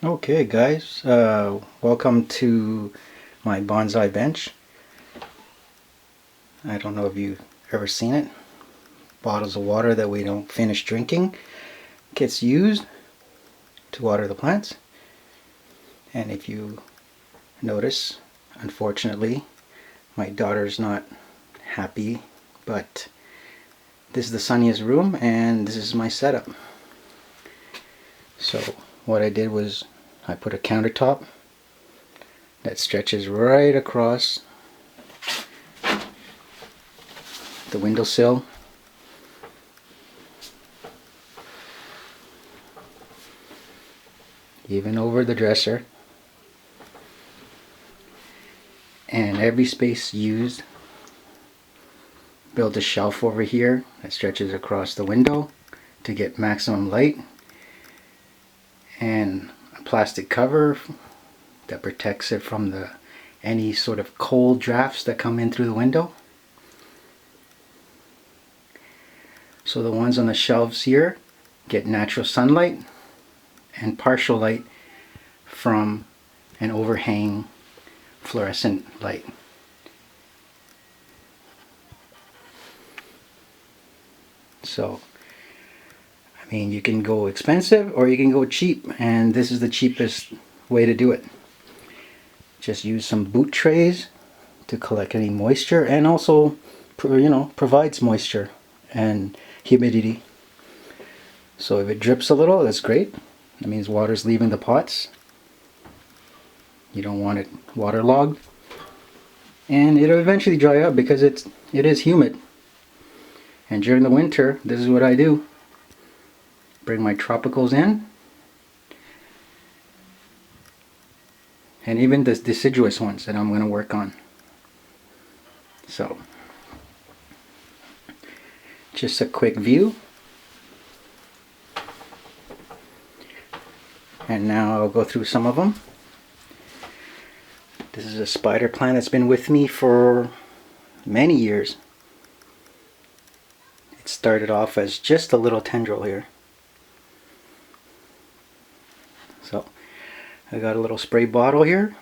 Okay guys, welcome to my bonsai bench. I don't know if you've ever seen it. Bottles of water that we don't finish drinking gets used to water the plants. And if you notice, unfortunately, my daughter's not happy, but this is the sunniest room and this is my setup. So what I did was I put a countertop that stretches right across the windowsill. Even over the dresser. And every space used. Built a shelf over here that stretches across the window to get maximum light. And a plastic cover that protects it from any sort of cold drafts that come in through the window. So the ones on the shelves here get natural sunlight and partial light from an overhang fluorescent light. So I mean, you can go expensive or you can go cheap, and this is the cheapest way to do it. Just use some boot trays to collect any moisture, and also provides moisture and humidity. So if it drips a little, that's great. That means water's leaving the pots. You don't want it waterlogged, and it'll eventually dry up because it is humid. And during the winter, this is what I do. Bring my tropicals in, and even the deciduous ones that I'm going to work on. So just a quick view, and now I'll go through some of them. This is a spider plant that's been with me for many years. It started off as just a little tendril here. So I got a little spray bottle here.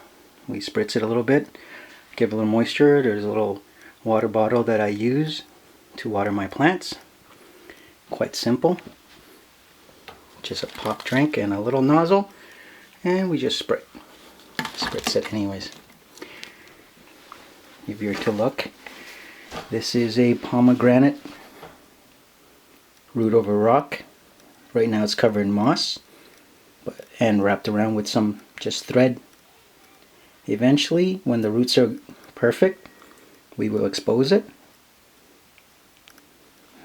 We spritz it a little bit, give a little moisture. There's a little water bottle that I use to water my plants. Quite simple. Just a pop drink and a little nozzle, and we just spritz it anyways. If you're to look, this is a pomegranate root over rock. Right now it's covered in moss, and wrapped around with some just thread. Eventually, when the roots are perfect, we will expose it,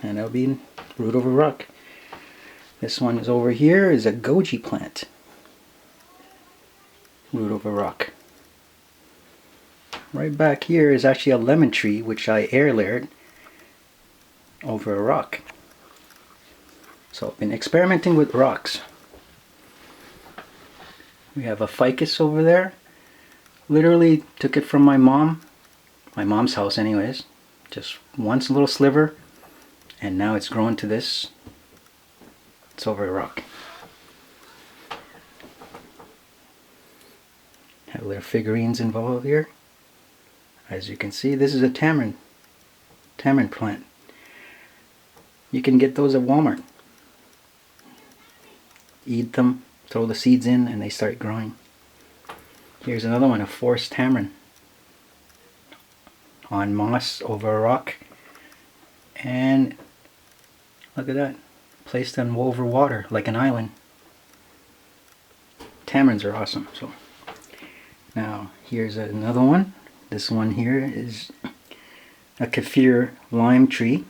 and it'll be root over rock. This one is over here is a goji plant, root over rock. Right back here is actually a lemon tree, which I air layered over a rock. So I've been experimenting with rocks. We have a ficus over there. Literally took it from my mom's house anyways. Just one little sliver, and now it's grown to this. It's over a rock. Have little figurines involved here. As you can see, this is a tamarind plant. You can get those at Walmart. Eat them, throw the seeds in, and they start growing. Here's another one, a forest tamarind on moss over a rock, and look at that, placed on over water like an island. Tamarinds are awesome. So now here's another one. This one here is a kaffir lime tree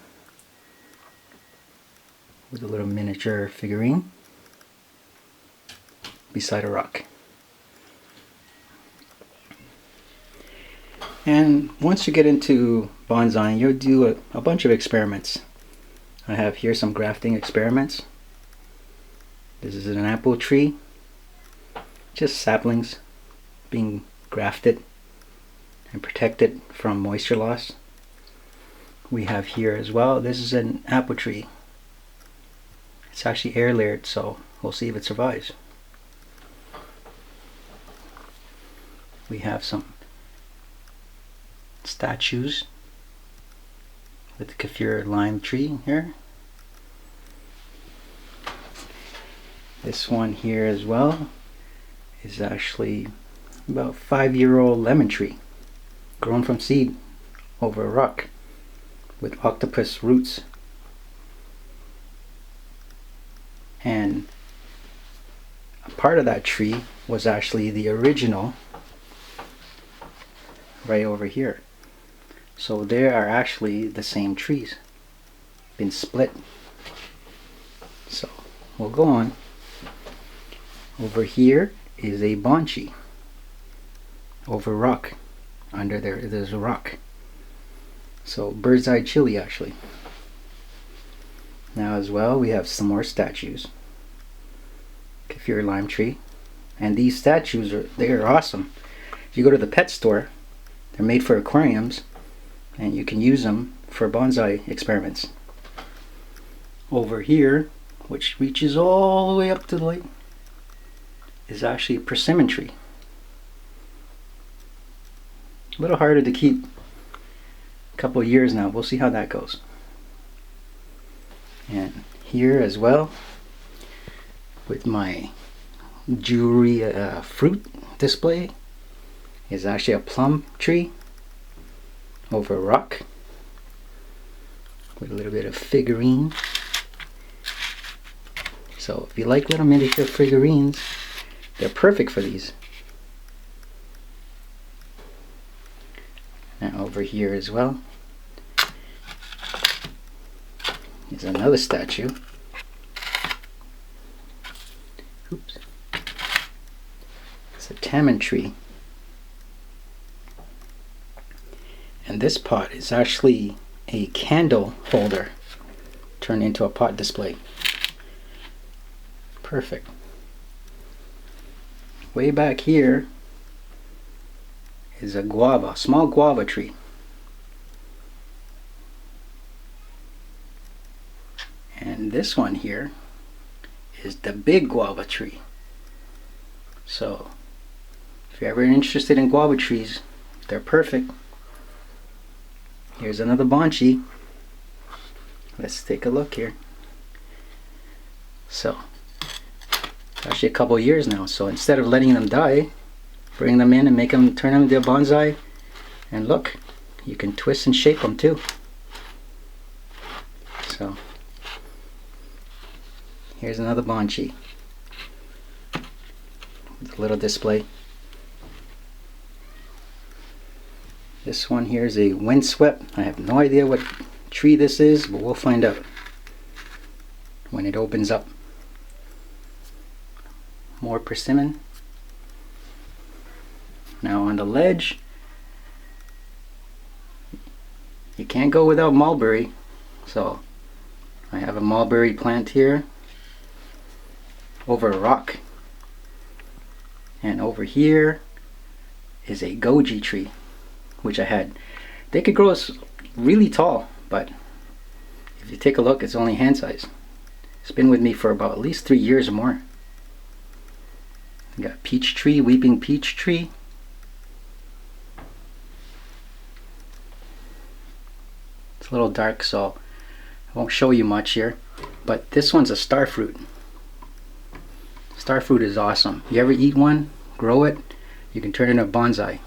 with a little miniature figurine beside a rock. And once you get into bonsai, you'll do a bunch of experiments. I have here some grafting experiments. This is an apple tree, just saplings being grafted and protected from moisture loss. We have here as well, this is an apple tree. It's actually air layered, so we'll see if it survives. We have some statues with the kaffir lime tree here. This one here as well is actually about 5-year-old lemon tree grown from seed over a rock with octopus roots. And a part of that tree was actually the original right over here. So they are actually the same trees, been split. So we'll go on. Over here is a bonsai over rock. Under there's a rock. So bird's eye chili actually. Now as well we have some more statues. Kaffir lime tree. And these statues are awesome. If you go to the pet store, they're made for aquariums and you can use them for bonsai experiments. Over here, which reaches all the way up to the lake, is actually a persimmon tree. A little harder to keep. A couple of years now. We'll see how that goes. And here as well, with my jewelry fruit display, is actually a plum tree over a rock with a little bit of figurine. So if you like little miniature figurines, they're perfect for these. Now over here as well is another statue. Oops. It's a tamarind tree. And this pot is actually a candle holder turned into a pot display. Perfect. Way back here is a guava, small guava tree. And this one here is the big guava tree. So if you're ever interested in guava trees, they're perfect. Here's another bonsai. Let's take a look here. So actually a couple of years now, so instead of letting them die, bring them in and turn them into a bonsai, and look, you can twist and shape them too. So here's another bonsai with a little display. This one here is a windswept. I have no idea what tree this is, but we'll find out when it opens up. More persimmon. Now on the ledge, you can't go without mulberry. So I have a mulberry plant here over a rock. And over here is a goji tree, which I had. They could grow really tall, but if you take a look, it's only hand size. It's been with me for about at least 3 years or more. We got peach tree, weeping peach tree. It's a little dark, so I won't show you much here. But this one's a star fruit. Star fruit is awesome. You ever eat one, grow it, you can turn it into a bonsai.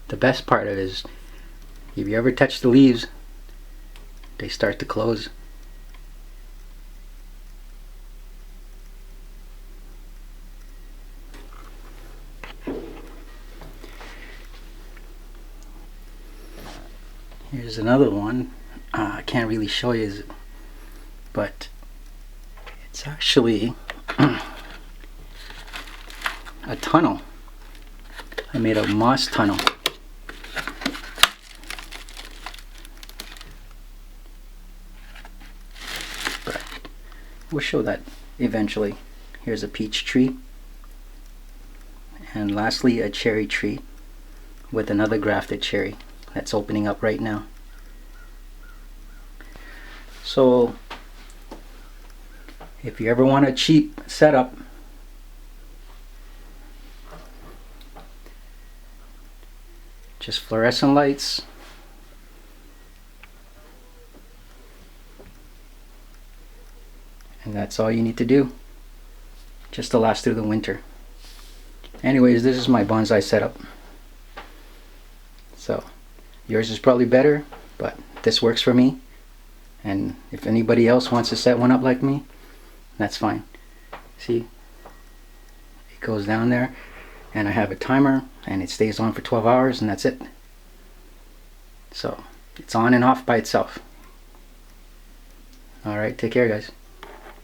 The best part of it is, if you ever touch the leaves, they start to close. Here's another one. I can't really show you, but it's actually a tunnel. I made a moss tunnel. But we'll show that eventually. Here's a peach tree. And lastly, a cherry tree with another grafted cherry that's opening up right now. So if you ever want a cheap setup, Just fluorescent lights. And that's all you need to do, just to last through the winter. Anyways, this is my bonsai setup. So yours is probably better, but this works for me. And if anybody else wants to set one up like me, that's fine. See, it goes down there, and I have a timer, and it stays on for 12 hours, and that's it. So it's on and off by itself. Alright, take care, guys.